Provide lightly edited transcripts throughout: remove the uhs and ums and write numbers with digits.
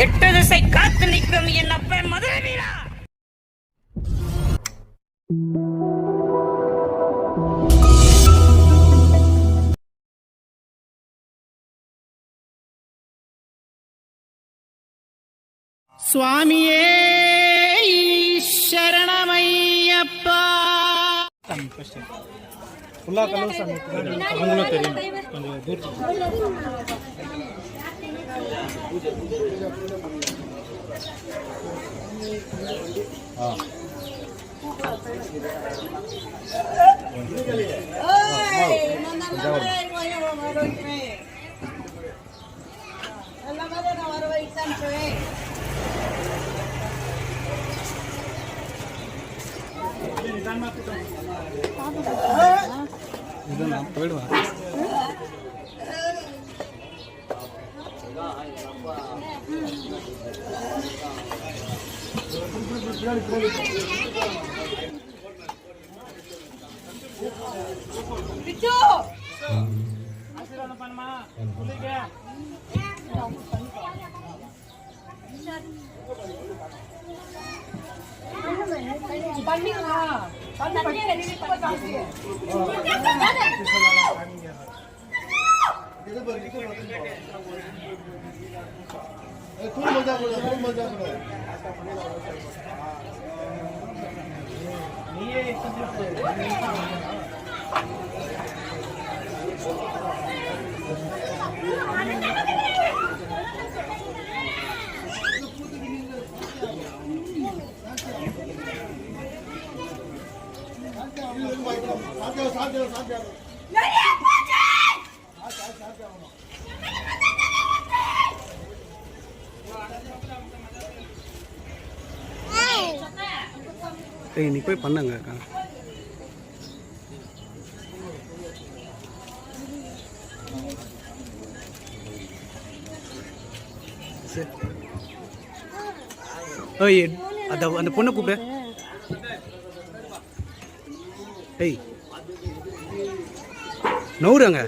எட்டு திசை காத்து நிற்கும் என் அப்ப மதுரை வீரா. சுவாமியே சரணமையப்பா. ஃபுல்லாக கலர் சாமி அவங்களும் தெரியும் கொஞ்சம் தூரம். இதுதான் போயிடுவேன். நீ போய் பண்ணுங்க அக்கா. ஓய் அந்த பொண்ணை கூப்பிடு. ஏய் நவுறாங்க.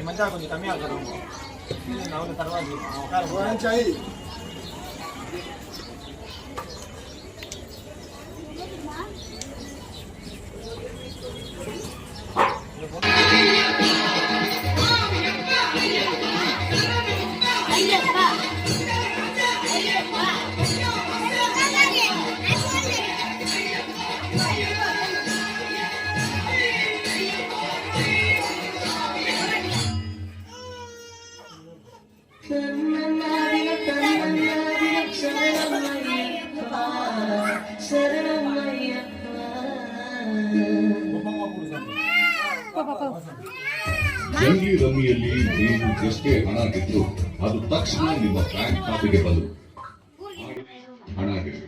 மஞ்சா கொஞ்சம் கம்மியாக இருக்கிறோம். நான் பரவாயில்ல. ಜಂಗಿ ರಮ್ಮಿಯಲ್ಲಿ ನೀವು ಎಷ್ಟೇ ಹಣ ಗೆದ್ದು ಅದು ತಕ್ಷಣ ನಿಮ್ಮ ಬ್ಯಾಂಕ್ ಖಾತೆಗೆ ಬಂದು ಹಣ ಗೆಲ್ಲಿ.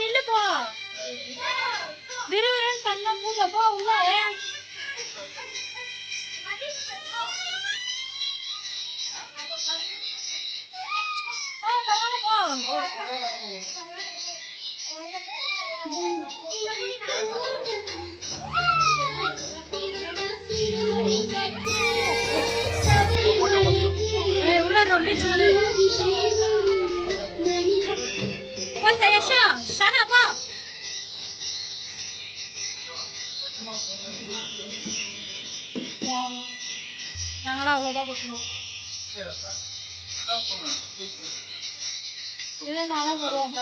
நில்லு போ விறுவிறுன்னு பண்ண பூஜை போ உள்ள உள்ள ரொம்ப சொல்லு What's Yasha? Shut up! நாங்களா அவ்வளோதான் கொடுக்கணும் இல்லை நானும் வருவோம்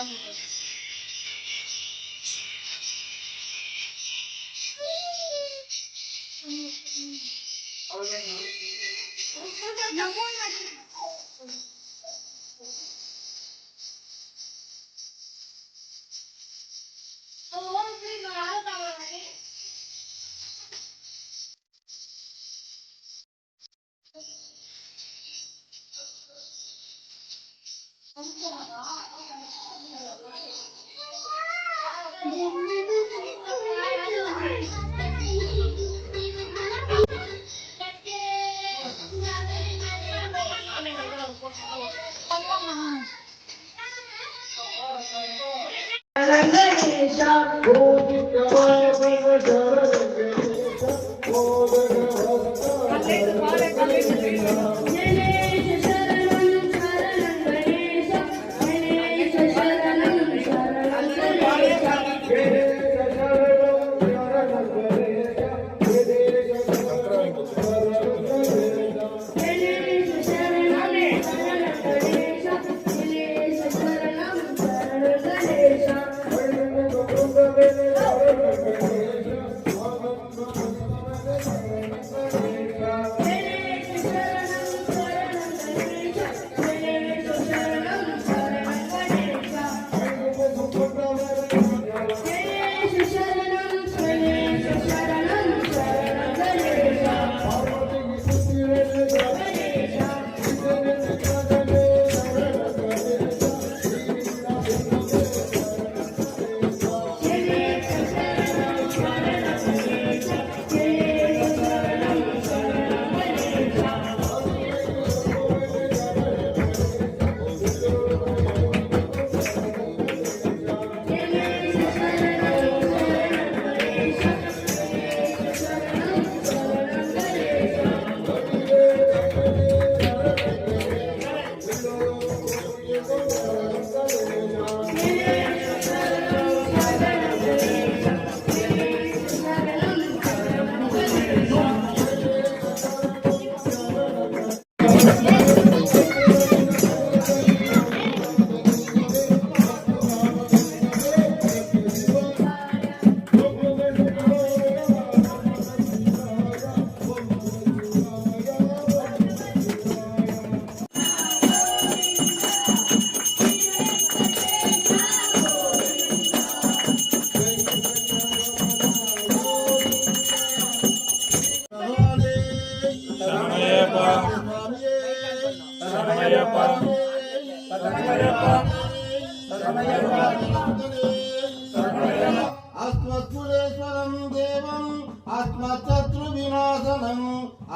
अस्मत्पुरेश्वरं देवम् अस्मत्शत्रुविनाशनम्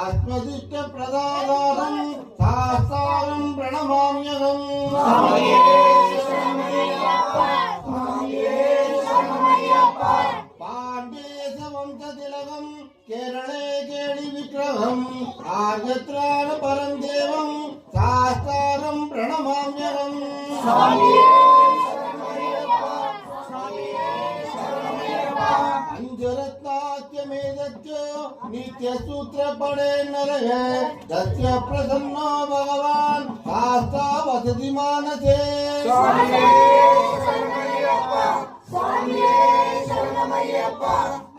अस्मदिष्टप्रदातारं शास्तारं प्रणमाम्यहम् पाण्डेशवंशतिलकम् केरळे केळिविग्रहम् आर्यत्राणपरं देवं शास्तारं प्रणमाम्यहम् नित्यसूत्र पड़े नरः तस्य प्रसन्नो भगवान् शास्ता वसति मानसे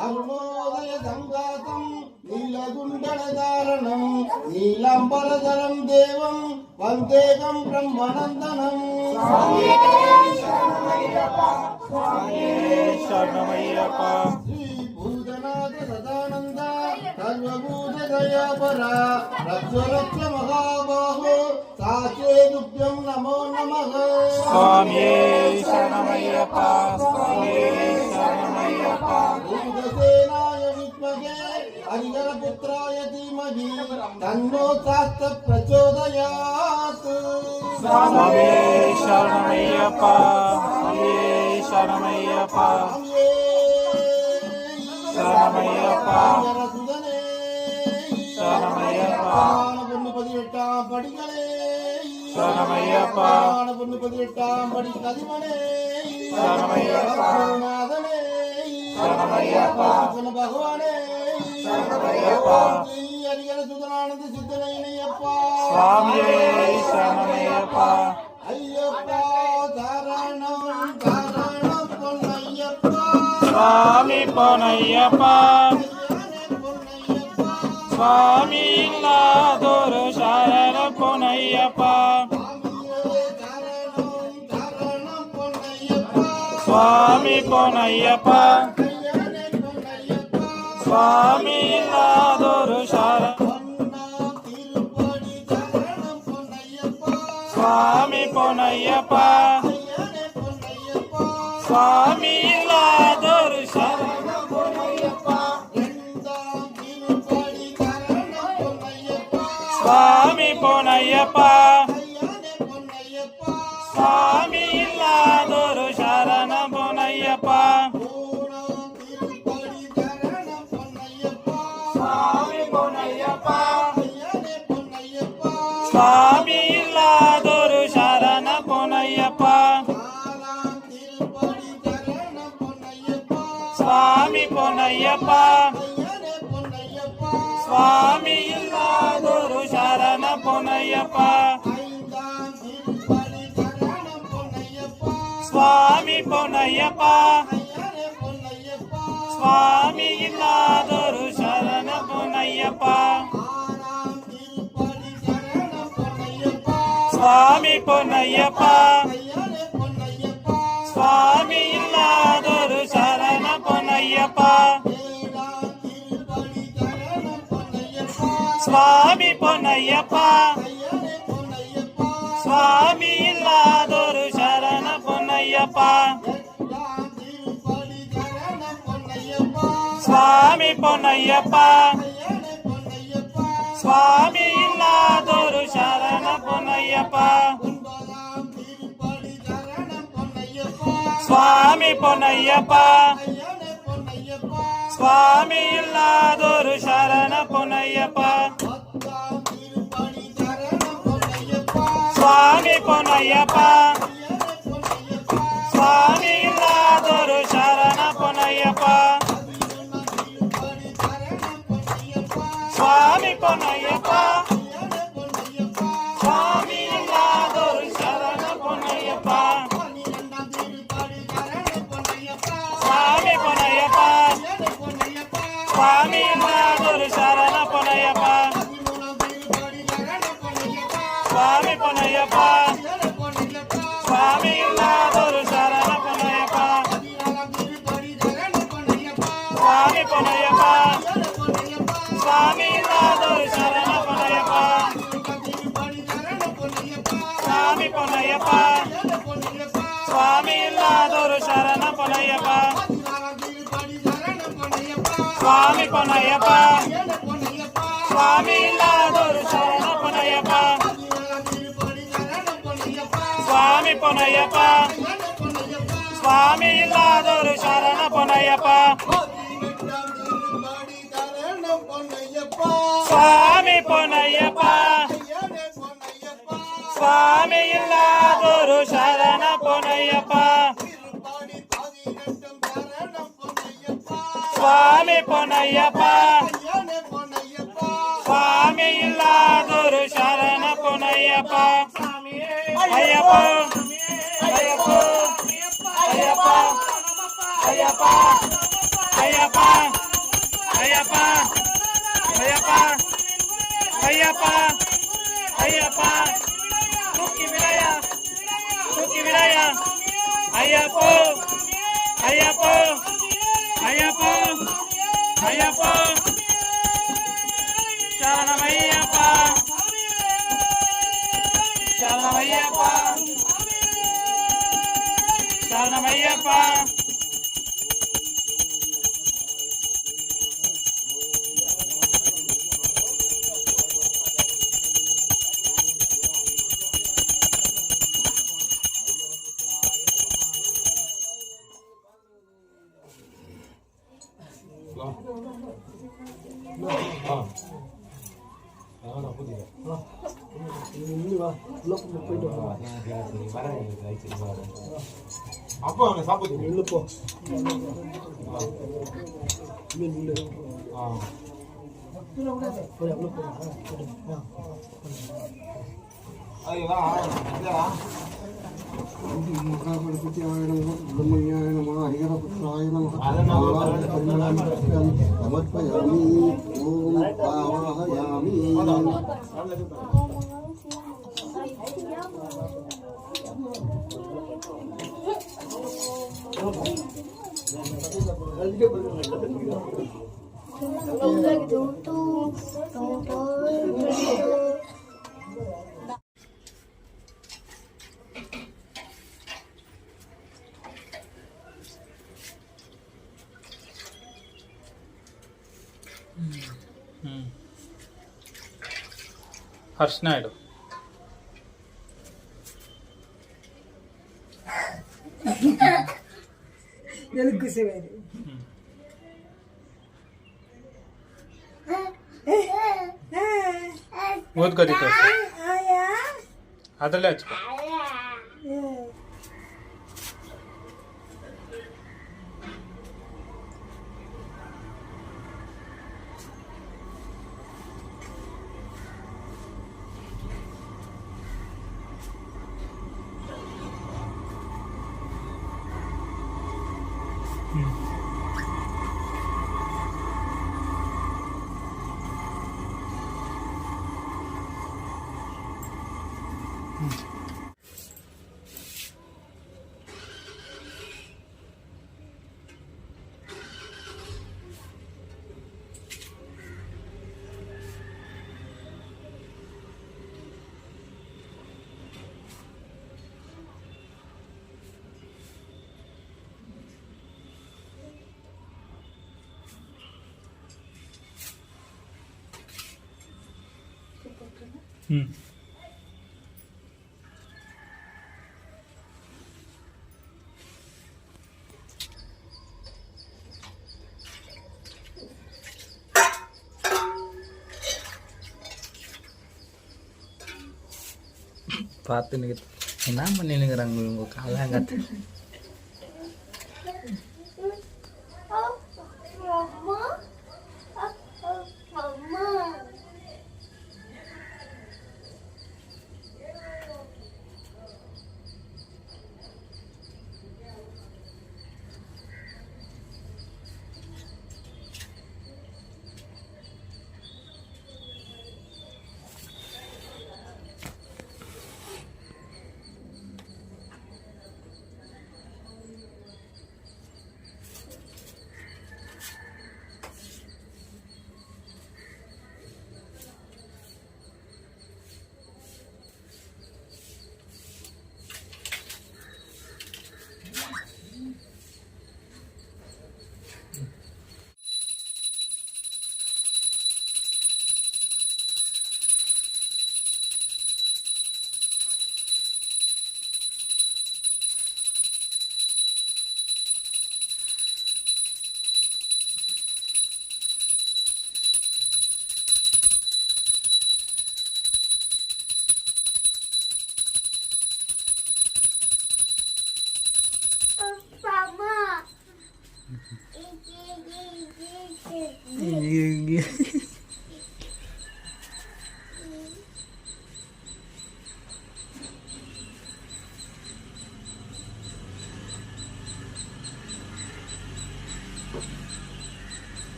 अरुणोदय సంగాతం నీలగుండలధారణం నీలాంబరధరం దేవం వందేకం బ్రహ్మనందనం శ్రీ భూతనాథ సదానంద సర్వభూత దయాపరా రక్ష రక్ష మహాబాహో సాచే తుభ్యం నమో నమః స్వామియే శరణమయ్యప్ప స్వామియే శరణమయ్యప్ప భూతసేనాయ విద్మహే హరిహర పుత్రాయ ధీమహి తన్నో శాస్త్ర ప్రచోదయాత్ స్వామియే శరణమయ్యప్ప స్వామియే శరణమయ్యప్ప శరణమయ్యప్ప శరణమయ్యప్ప பொண்ணு 18 படிகளே శరణమయ్యప్ప பொண்ணு 18 படி கதிமனே శరణమయ్యప్ప நாதனே శరణమయ్యప్ప பகவானே శరణమయ్యప్ప ஹரிஹர சுதனானந்த சித்தனையப்பா స్వామియే శరణమయ్యప్ప ஐயப்பா சரணம் சரணம் பொன்னையப்பா స్వామి పొనయ్యప్ప பொன்னையப்பா స్వామి ఇల్లాదొరు శరణ పొనయ్యప్ప சரணம் பொன்னையப்பா స్వామి పొనయ్యప్ప பொன்னையப்பா స్వామి ఇల్లాదొరు శరణ பொன்னா திருப்படி சரணம் பொன்னையப்பா స్వామి పొనయ్యప్ప பொன்னையப்பா స్వామి ఇల్లాదొరు శరణ పొనయ్యప్ప இரண்டாம் திருப்படி சரணம் பொன்னையப்பா స్వామి పొనయ్యప్ప பொன்னையப்பா స్వామి ఇల్లాదొరు శరణ పొనయ్యప్ప மூணாம் திருப்படி சரணம் பொன்னையப்பா స్వామి పొనయ్యప్ప பொன்னையப்பா స్వామి ఇల్లాదొరు శరణ పొనయ్యప్ప நாலாம் திருப்படி சரணம் பொன்னையப்பா స్వామి పొనయ్యప్ప பொன்னையப்பா స్వామి ఇల్లాదొరు శరణ పొనయ్యప్ప ஐந்தாம் திருப்படி சரணம் பொன்னையப்பா స్వామి పొనయ్యప్ప பொன்னையப்பா స్వామి ఇల్లాదొరు శరణ పొనయ్యప్ప ஆறாம் திருப்படி சரணம் பொன்னையப்பா స్వామి పొనయ్యప్ప பொன்னையப்பா స్వామి ఇల్లాదొరు శరణ పొనయ్యప్ప ஏழாம் திருப்படி சரணம் பொன்னையப்பா స్వామి పొనయ్యప్ప பொன்னையப்பா స్వామి ఇల్లాదొరు శరణ పొనయ్యప్ప எட்டாம் திருப்படி சரணம் பொன்னையப்பா స్వామి పొనయ్యప్ప பொன்னையப்பா స్వామి ఇల్లాదొరు శరణ పొనయ్యప్ప ஒன்பதாம் திருப்படி சரணம் பொன்னையப்பா స్వామి పొనయ్యప్ప பொன்னையப்பா స్వామి ఇల్లాదొరు శరణ పొనయ్యప్ప பத்தாம் திருப்படி சரணம் பொன்னையப்பா స్వామి పొనయ్యప్ప பொன்னையப்பா స్వామి ఇల్లాదొరు శరణ పొనయ్యప్ప திருப்படி சரணம் பொன்னையப்பா స్వామి పొనయ్యప్ప பொன்னையப்பா స్వామి ఇల్లాదొరు శరణ పొనయ్యప్ప பன்னிரெண்டாம் திருப்படி சரணம் பொன்னையப்பா స్వామి పొనయ్యప్ప பொன்னையப்பா స్వామి ఇల్లాదొరు శరణ పొనయ్యప్ప பதிமூணாம் திருப்படி சரணம் பொன்னையப்பா స్వామి పొనయ్యప్ప பொன்னையப்பா స్వామి ఇల్లాదొరు శరణ పొనయ్యప్ప பதினாலாம் திருப்படி சரணம் பொன்னையப்பா స్వామి పొనయ్యప్ప பொன்னையப்பா స్వామి ఇల్లాదొరు శరణ పొనయ్యప్ప திருப்படி சரணம் பொன்னையப்பா స్వామి పొనయ్యప్ప பொன்னையப்பா స్వామి ఇల్లాదొరు శరణ పొనయ్యప్ప பதினாலாம் திருப்படி சரணம் பொன்னையப்பா స్వామి పొనయ్యప్ప பொன்னையப்பா స్వామి ఇల్లాదొరు శరణ పొనయ్యప్ప பதினாலாம் திருப்படி சரணம் பொன்னையப்பா స్వామి పొనయ్యప్ప பொன்னையப்பா స్వామి ఇల్లాదొరు శరణ పొనయ్యప్ప பதினெட்டாம் திருப்படி சரணம் பொன்னையப்பா స్వామి పొనయ్యప్ప பொன்னையப்பா స్వామి ఇల్లాదొరు శరణ పొనయ్యప్ప திருப்படி 18 சரணம் பொன்னையப்பா స్వామి పొనయ్యప్ప பொன்னையப்பா స్వామి ఇల్లాదొరు శరణ పొనయ్యప్ప అయ్యప్ప అయ్యప్ప అయ్యప్ప అయ్యప్ప అయ్యప్ప ஐயப்பா ஐயப்பா ஐயப்பா ஐயப்பா தூக்கி விடாயா ஐயப்போ ஐயப்போ ஐயப்போ ஐயப்போ சரணமையப்பா சரணமையப்பா சரணமையப்பா அப்போ அவனை சாப்பிட்டு இல்லப்போ హర్ష్ నాయుడు ಓದ್ಕೋದಿ ಅದರಲ್ಲೇ ಹಚ್ಕೊ பார்த்து என்ன பண்ணினுங்கிறாங்க உங்க காலாங்கத்து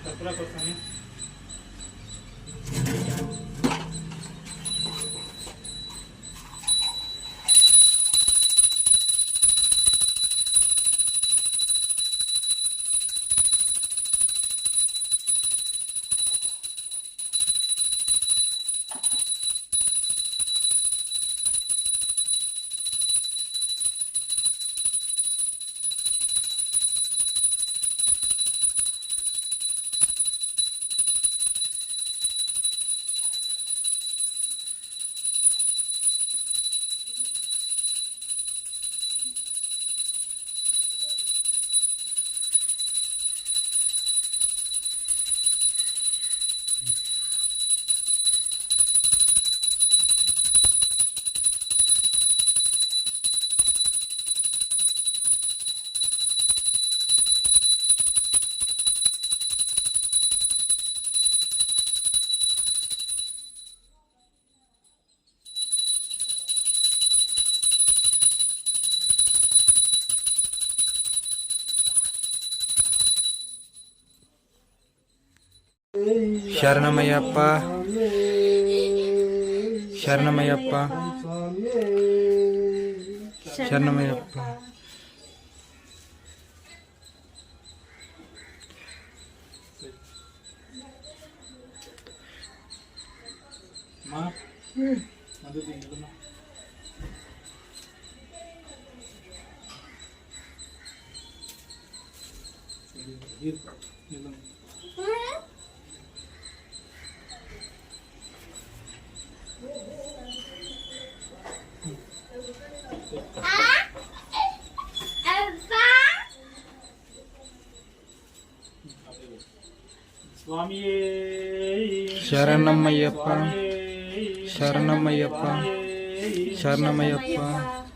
कपड़ा को சரணமையப்பா சரணமையப்பா சரணமையப்பா சுவாமியே சரணமையப்பா சரணமையப்பா சரணமையப்பா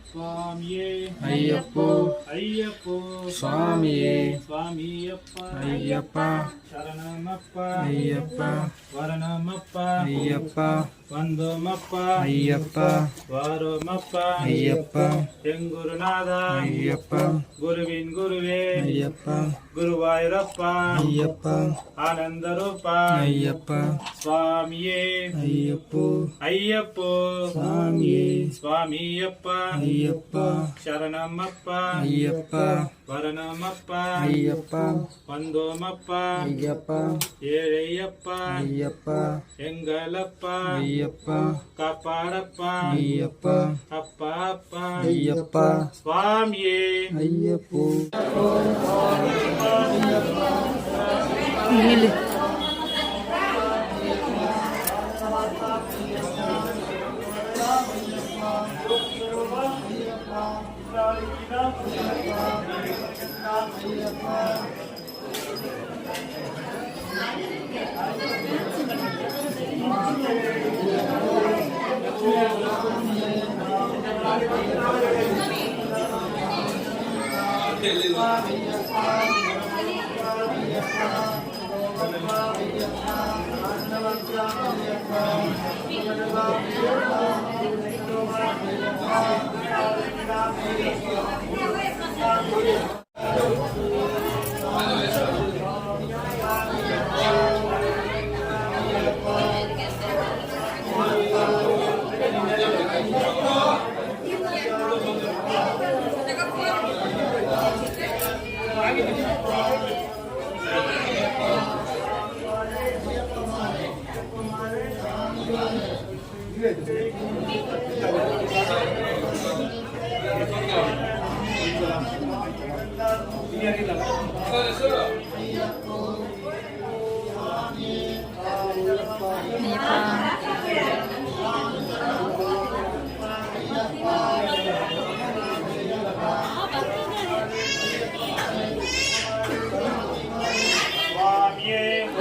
சுவாமியே ஐயப்போ ஐயப்போ சுவாமியே சுவாமியப்பா ஐயப்பா சரணமப்பா ஐயப்பா வரணமப்பா ஐயப்பா வந்தோமப்பா ஐயப்பா வாரோமப்பா ஐயப்பா எங்குருநாதா ஐயப்பா குருவின் குருவே ஐயப்பா குருவாயூரப்பா ஐயப்பா ஆனந்தரூபா ஐயப்பா சுவாமியே ஐயப்போ ஐயப்போ சுவாமியே சுவாமியப்பா ஐயப்பா சரணமப்பா ஐயப்பா வரணமப்பா ஐயப்பா வந்தோமப்பா ஐயப்பா ஏழையப்பா ஐயப்பா எங்களப்பா ஐயப்பா காப்பாடப்பா ஐயப்பா அப்பா அப்பா ஐயப்பா சுவாமியே ஐயப்போ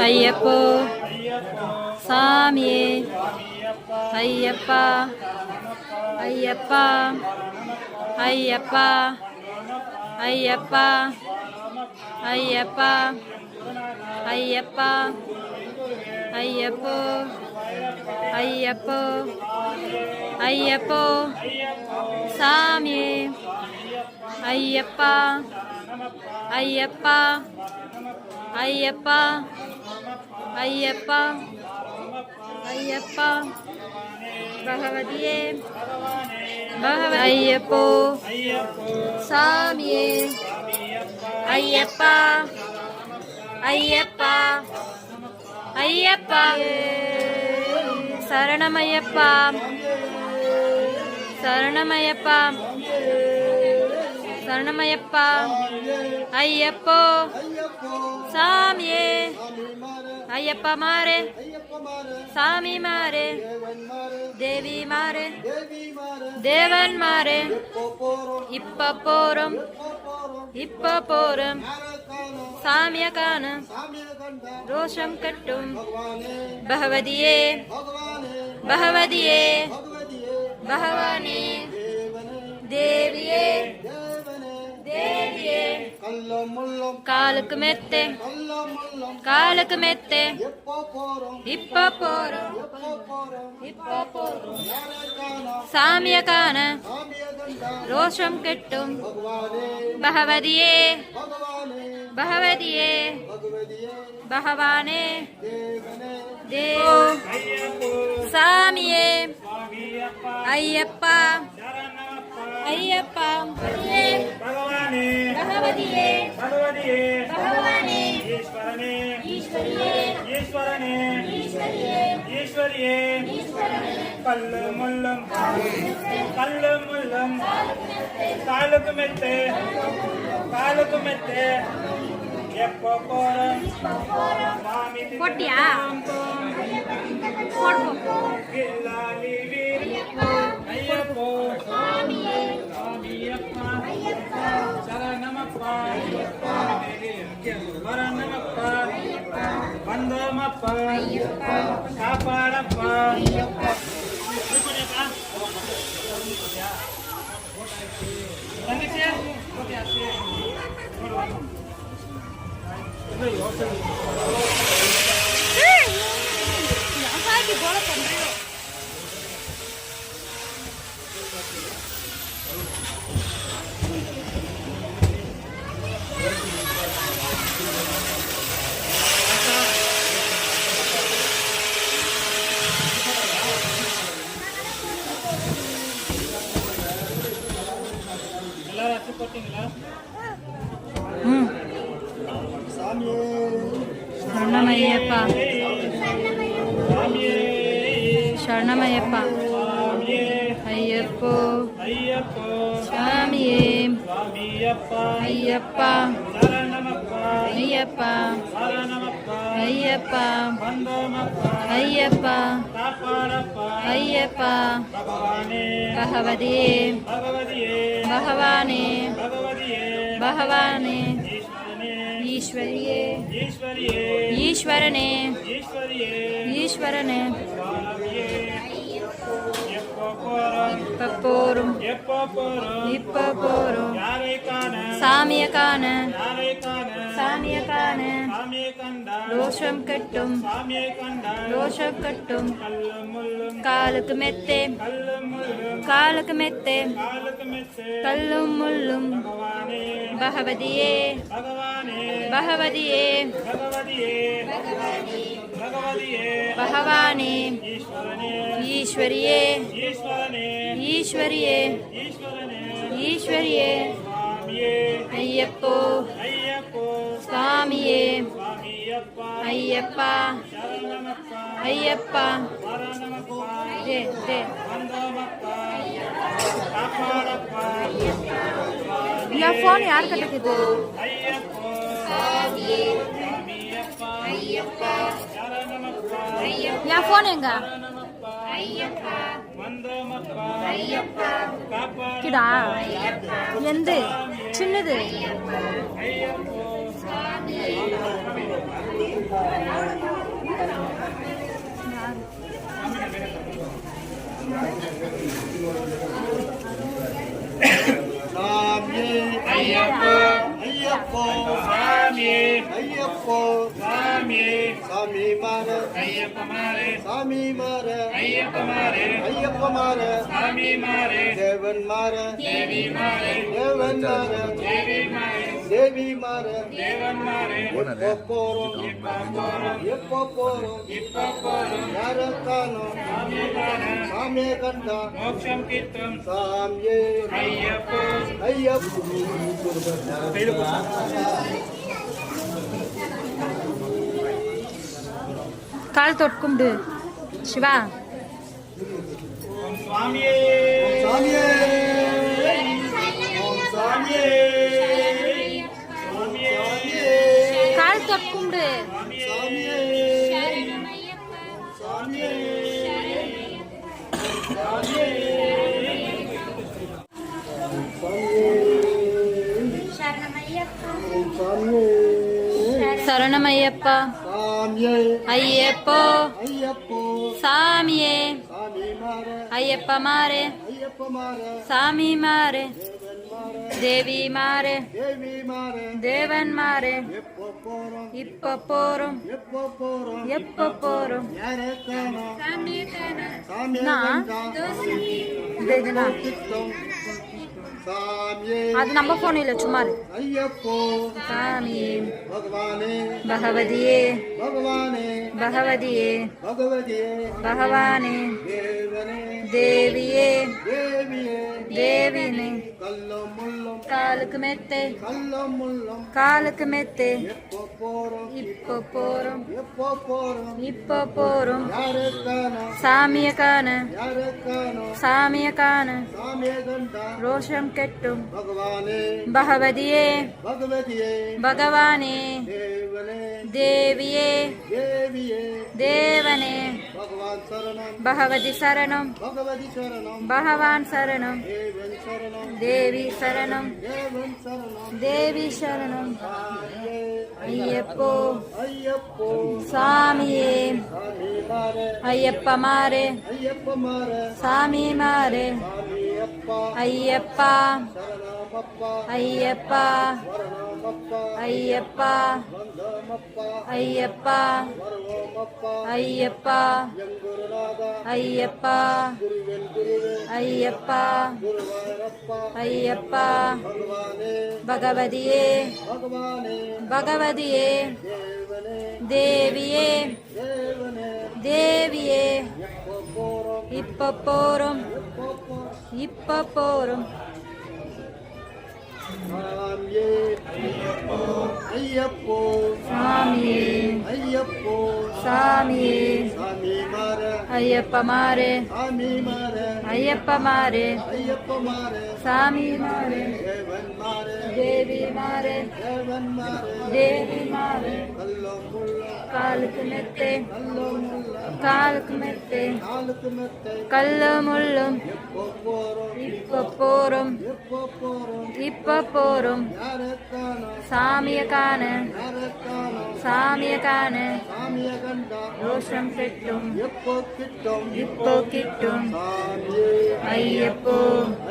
ஐயப்போ சாமியே ஐயப்பா ஐயப்பா ஐயப்பா ஐயப்பா ஐயப்பா ஐயப்பா ஐயப்போ ஐயப்போ ஐயப்போ சாமியே ஐயப்பா ஐயப்பா ஐயப்பா ஐயப்பா ஐயப்பா பகவதியே ஐயப்போ சாமியே ஐயப்பா ஐயப்பா ஐயப்பா சரணமையப்பா சரணமையப்பா சரணமையப்பா ஐயப்போ சாமியே ஐயப்பா மாறே சாமி மாறே தேவி மாறே தேவன் மாறே இப்ப போறோம் இப்ப போறோம் சாமிய காண ரோஷம் கட்டும் பகவதியே பகவதியே பகவானே தேவியே தேவியே காலுக்கு மெத்தே காலுக்கு மெத்தே இப்ப போறோம் இப்ப போறோம் சாமிய காண ரோஷம் கெட்டும் பகவதியே பகவதியே பகவதியே பகவானே தேவனே தேவோ சாமியே ஐயப்பா ஐயப்பா பகவானே பகவதியே பகவதியே பகவானே ஈஸ்வரனே ஈஸ்வரியே ஈஸ்வரனே ஈஸ்வரியே ஈஸ்வரியே கல்லு முள்ளும் காலுக்கு மெத்து எப்போ போறோம் மாமி போட்டியா போடுவோம் கில்லாலி வீர் ஐயப்போ சாமியப்பா சரணமப்பா வரணமப்பா வந்தோமப்பா காப்பாடப்பா தங்கச்சியா யாசாக்கி போல பண்றோம் எல்லாரும் அச்சு போட்டீங்களா? சரணமையப்பா சரணமையப்பா ஐயப்போ ஐயப்போ சாமியே சாமியப்பா ஐயப்பா சரணமப்பா ஐயப்பா சரணமப்பா ஐயப்பா வந்தோமப்பா ஐயப்பா காப்பாடப்பா ஐயப்பா பகவானே பகவதியே பகவதியே பகவானே பகவதியே பகவானே ஈஸ்வரனே ஈஸ்வரியே ஈஸ்வரியே ஈஸ்வரனே ஈஸ்வரியே ஈஸ்வரனே சுவாமியே எப்போ போறோம் இப்ப போரும் எப்போ போறோம் இப்ப போரும் யாரை காண சாமிய காண யாரை காண சாமிய காண சாமியை கண்டா ரோஷம் கட்டும் சாமியை கண்டா ரோஷம் கட்டும் கல்லும் முள்ளும் காலுக்கு மெத்தே கல்லும் முள்ளும் காலுக்கு மெத்தே காலுக்கு மெத்து கல்லும் முள்ளும் பகவானே பகவதியே பகவானே பகவதியே பகவதியே பகவதியே பகவானே ஈஸ்வரனே ஈஸ்வரியே ஈஸ்வரனே ஈஸ்வரியே ஈஸ்வரனே ஈஸ்வரியே சுவாமியே ஐயப்போ ஐயப்போ சுவாமியே சுவாமியப்பா ஐயப்பா சரணமப்பா ஐயப்பா வரணமப்பா ஜே ஜே வந்தோமப்பா காப்பாடப்பா என் ஃபோன் யார் கிட்டக்குது ஐயப்போ சுவாமியப்பா சரணமப்பா என் ஃபோன் எங்க வந்தோமப்பா காப்பாட கிடா எந்த சின்னது ஐயப்போ சாமியே ஐயப்போ ஐயப்போ சாமியே ஐயப்போ சாமியே சாமி மாற ஐயப்ப மாறே சாமி மாற ஐயப்ப மாறே ஐயப்ப மாற சாமி மாறே தேவன் மாற தேவி மாறே தேவன் மாற தேவி மாறே தேவி மாற தேவன் மாறே எப்போ போறோம் எப்போ போறோம் இப்ப போதும் யார காணோம் சாமி காண சாமியை கண்டா மோட்சம் கிட்டும் சாமியே ஐயப்போ ஐயப்போ கால் தொட்குண்டு சிவா ஓம் சுவாமியே சாமியே ஓம் சுவாமியே சுவாமியே கால் தொட்குண்டு சாமியே சாமியே சரணமையப்பா சாமியே ஐயப்போ ஐயப்போ சாமியே சாமி மாற ஐயப்ப மாறே ஐயப்ப மாற சாமி மாறே தேவி மாறே தேவி மாற தேவன் மாறே எப்போ போறோம் இப்ப போறோம் எப்போ போறோம் எப்ப போறோம் யார காணோம் சாமியை நான் கண்டா இதுனா கிட்டும் சாமியே அது நம்ம போன் இல்ல சும்மா இரு. ஐயப்போ சாமியே பகவானே பகவதியே பகவானே பகவதியே பகவதியே பகவானே தேவனே தேவியே தேவியே தேவினே கல்லும் முள்ளும் காலுக்கு மெத்தே கல்லும் முள்ளும் காலுக்கு மெத்தே எப்போ போறோம் இப்போ போறோம் எப்போ போறோம் இப்போ போறோம் யாருக்கானோ சாமிய காண யாருக்கானோ சாமிய காண சாமியே கண்டா ரோஷம் கெட்டும் பகவானே பகவதியே பகவதியே பகவானே தேவனே தேவியே தேவியே தேவனே பகவான் சரணம் பகவதி சரணம் பகவதி சரணம் பகவான் சரணம் தேவன் சரணம் தேவி சரணம் தேவன் சரணம் தேவி சரணம் சாமியே ஐயப்போ ஐயப்போ சாமியே சாமி மாறே ஐயப்ப மாறே ஐயப்ப மாறே சாமி மாறே சாமி அப்பா ஐயப்பா சரணமப்பா ஐயப்பா வரணமப்பா ஐயப்பா வந்தமப்பா ஐயப்பா வருவோமப்பா ஐயப்பா எங்குருநாதா ஐயப்பா குருவென் குருவே ஐயப்பா குருவாரப்பா ஐயப்பா பகவானே பகவதியே பகவானே பகவதியே தேவனே தேவியே தேவனே தேவியே எப்போ போறோம் இப்ப போறோம் எப்போ போறோம் இப்ப போறோம் சாமியே ஐயப்போ சாமியே ஐயப்போ சாமியே சாமி மாறே ஐயப்ப மாறே சாமி மாறே ஐயப்ப மாறே ஐயப்ப மாறே சாமி மாறே தேவன் மாறே தேவி மாறே தேவன் மாறே தேவி மாறே கல்லும் முள்ளும் காலுக்கு மெத்தே கல்லும் முள்ளும் காலுக்கு மெத்தே காலுக்கு மெத்தை கல்லு முள்ளும் எப்போ போறோம் இப்ப போறோம் எப்போ போறோம் இப்ப போறோம் யாருக்கானோ சாமிய காண யாருக்கானோ சாமிய காண சாமிய கண்டா ரோஷம் கெட்டும் எப்போ கிட்டும் இப்போ கிட்டும் சாமியே ஐயப்போ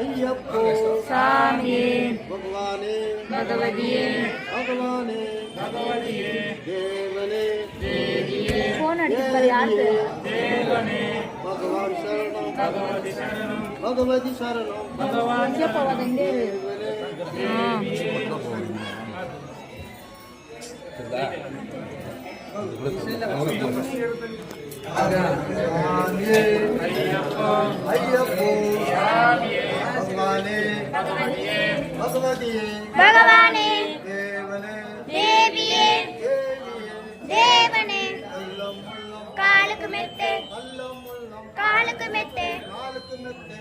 ஐயப்போ சாமியே பகவானே பகவதியே பகவானே தேவனே போன் அடிப்பது யாருக்கு பகவான் சரணம் பகவதி சரணம் இங்கே போவாது இங்கே சாமியே ஐயப்போ பகவானே பகவதியே பகவானே தேவனே தேவியே தேவியே தேவனே கல்லும் முள்ளும் காலுக்கு மெத்தே கல்லும் முள்ளும் காலுக்கு மெத்தே காலுக்கு மெத்தை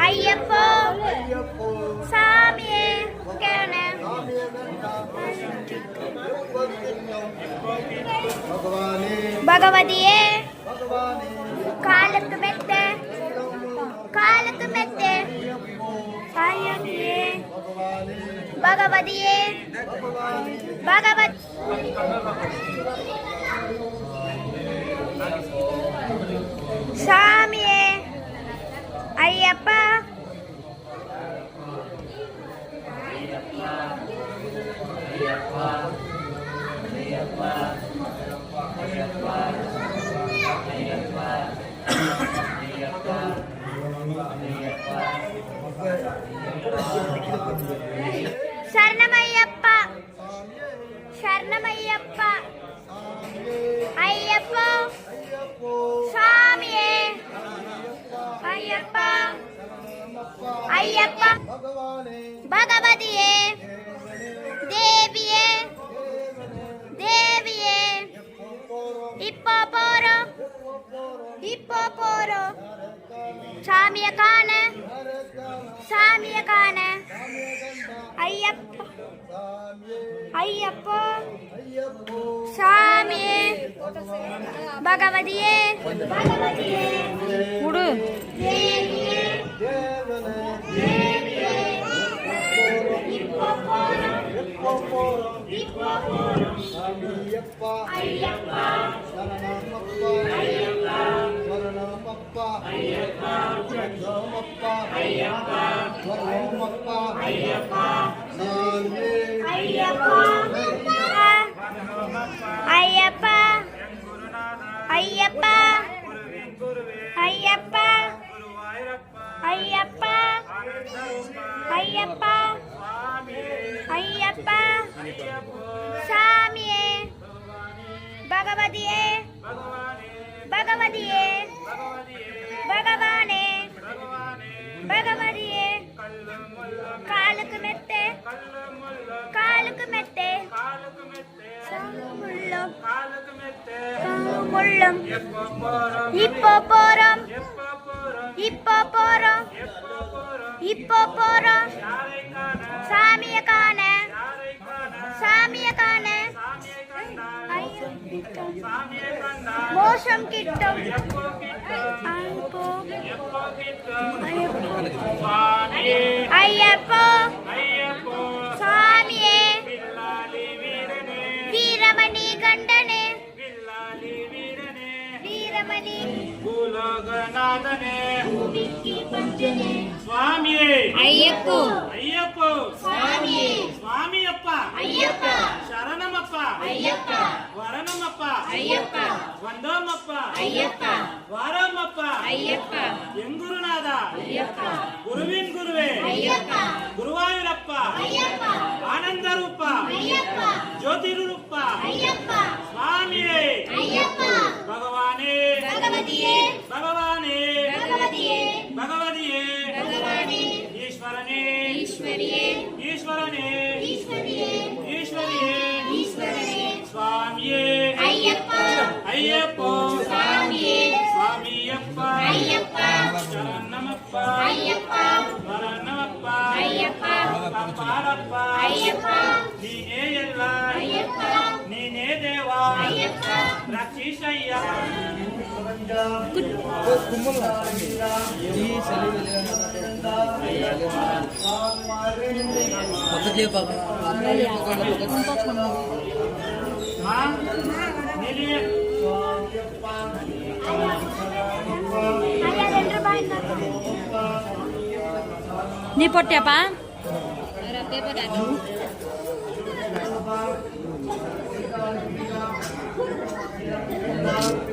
ஐயப்போ ஐயப்போ சாமியே கேன சாமிய கண்டா எப்போ கிட்டும் பகவானே பகவதியே பகவானே காலுக்கு மெத்தே காலுக்கு மெத்தே ஐயப்பே பகவானே பகவதியே பகவானே பகவத் சாமியே ஐயப்பா சரணமையப்பா சரணமையப்பா ஐயப்போ ஐயப்போ சாமியே ஐயப்பா ஐயப்பா பகவானே பகவதியே தேவியே தேவியே இப்போ போறோம் இப்போ போறோம் சாமிய காண சாமிய காண ஐயப்பா ஐயப்போ ஐயப்போ சாமியே பகவதியே பகவதியே உடு தேவியே தேவனே தேவியே இப்போ போறோம் எப்போ போறோம் இப்போ போறோம் சாமியப்பா ஐயப்பா சரணமப்பா ஐயப்பா சரணமப்பா ஐயப்பா சரணமப்பா ஐயப்பா சரணமப்பா ஐயப்பா சாமியே ஐயப்பா ஐயப்பா ஐயப்பா ஐயப்பா ஐயப்பா ஐயப்பா சாமியே பகவதியே பகவதியே பகவானே பகவதியே காலுக்கு மெத்தே முள்ளம் முள்ளம் இப்போ போறோம் சாமிய காண மோசம் கிட்டும் ஐயப்போ சாமியே வீரமணி கண்டனே வீரமணி பூலோகநாதனே பூமிக்கு பஞ்சனே சுவாமியே ஐயப்போ ஐயப்போ சாமியே சுவாமியப்பா ஐயப்பா சரணமப்பா ஐயப்பா வரணமப்பா ஐயப்பா வந்தோமப்பா ஐயப்பா வாரமப்பா ஐயப்பா எங்குருநாதா ஐயப்பா குருவின் குருவே ஐயப்பா குருவாயூரப்பா ஐயப்பா ஆனந்தரூப்பா ஐயப்பா ஜோதிரூப்பா ஐயப்பா சுவாமியே ஐயப்பா பகவானே பகவதியே பகவானே பகவதியே பகவதியே பகவானே ஈஸ்வரனே ஈஸ்வரியே ஈஸ்வரனே ஈஸ்வரியே ஈஸ்வரியே ஈஸ்வரனே சுவாமியே ஐயப்பா ஐயப்போ சாமியே சுவாமியப்பா ஐயப்பா சரணமப்பா ஐயப்பா வரணமப்பா ஐயப்பா காப்பாரப்பா ஐயப்பா நீனே ಎಲ್ಲ ஐயப்பா ನೀನೇ ದೇವಾ ஐயப்பா ರಕ್ಷಿಸಯ್ಯ ನಿಲ್ಲಿ ஐயா 2 ரூபாய் நீ போட்டியாப்பா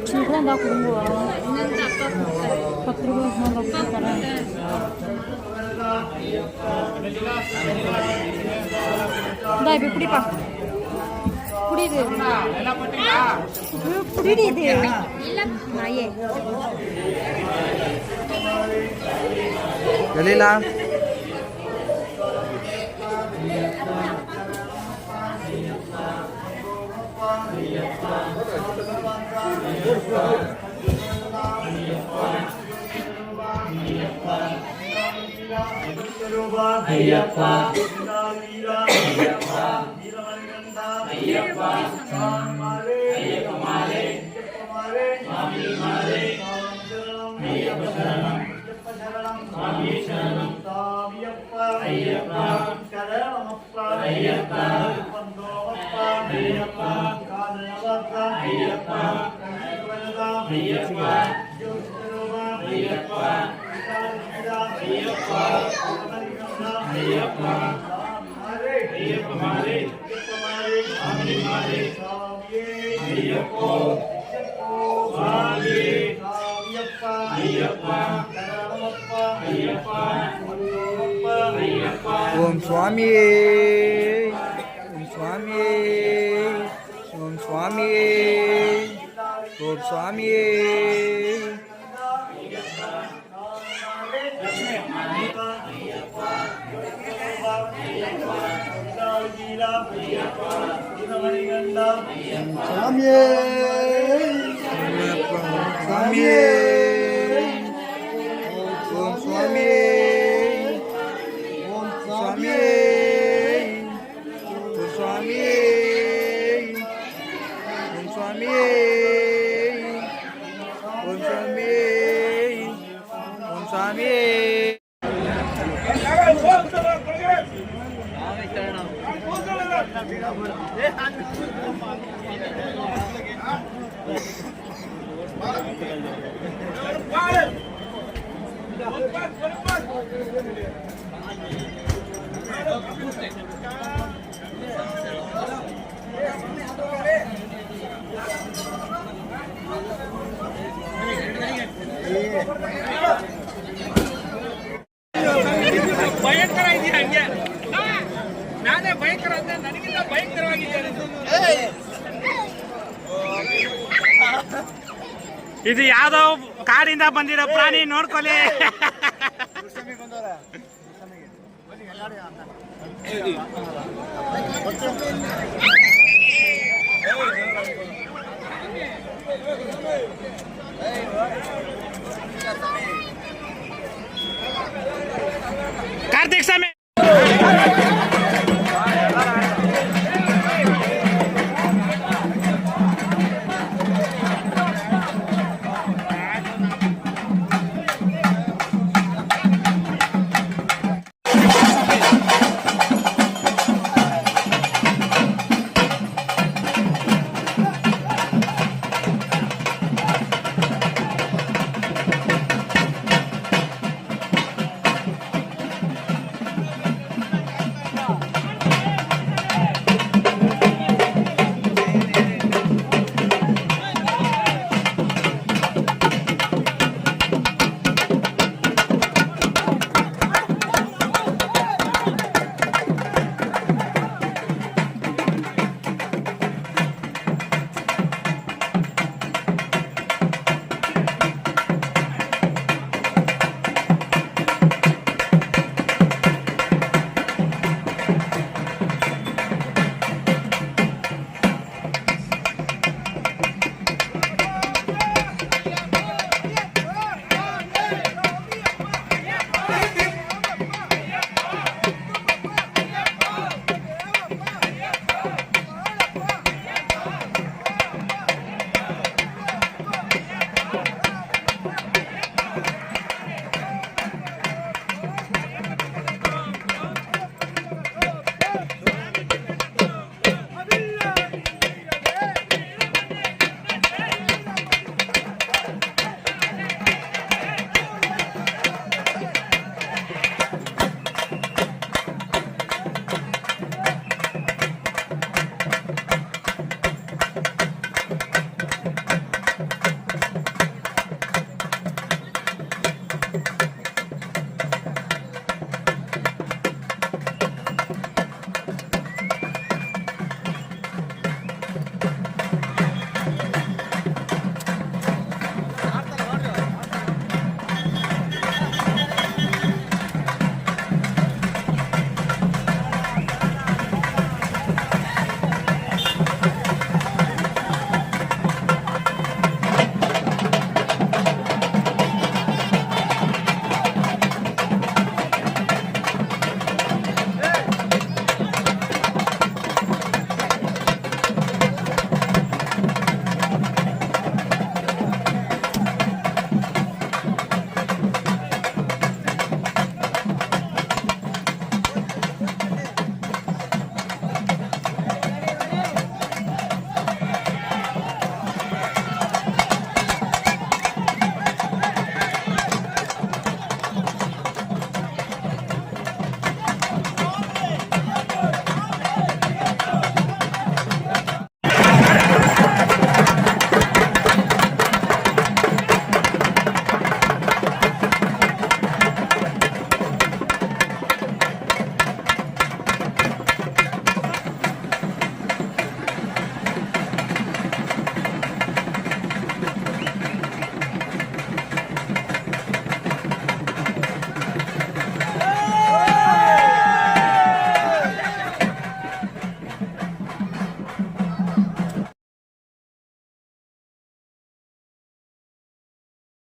சின்ன தான் கொடுங்க 10 ரூபாய் இந்தா இப்ப பிடிப்பா புரியுது புரியுது இது இல்ல நாயே வெளியிலா ஐயப்பா ஐயப்பா ஐயப்பா மாலே ஐயப்ப மாலே சுவாமி மாலே ஐயப்ப சரணம் சுவாமி சரணம் சாமியப்பா ஐயப்பா சரணமப்பா ஐயப்பா பந்தோமப்பா ஐயப்பா காரணவப்பா ஐயப்பா ஐயப்பா ஐயப்பா ஐயப்பா ஐயப்பா ஐயப்ப மாலே சுவாமி மாலே ஐயப்போ சுவாமி ஐயப்பா ஐயப்பா ஐயப்பா ஐயப்பா ஓம் சுவாமியே ஓம் சுவாமியே ஓம் சுவாமியே ஓம் சுவாமியே சாமியே சுவாமியே ஓம் சுவாமியே ஓம் சுவாமியே ஓம் சுவாமியே ஓம் சுவாமியே ஓம் சுவாமியே ஓம் சுவாமியே ಭಯಂಕರ ಇದೆಯಾ ಹಂಗೆ ನಾನೇ ಭಯಂಕರ ಅಂದ್ರೆ ನನಗಿಂತ ಭಯಂಕರವಾಗಿದ್ದಾರೆ. ಇದು ಯಾವ್ದೋ ಕಾಡಿಂದ ಬಂದಿರೋ ಪ್ರಾಣಿ ನೋಡ್ಕೊಳ್ಳಿ.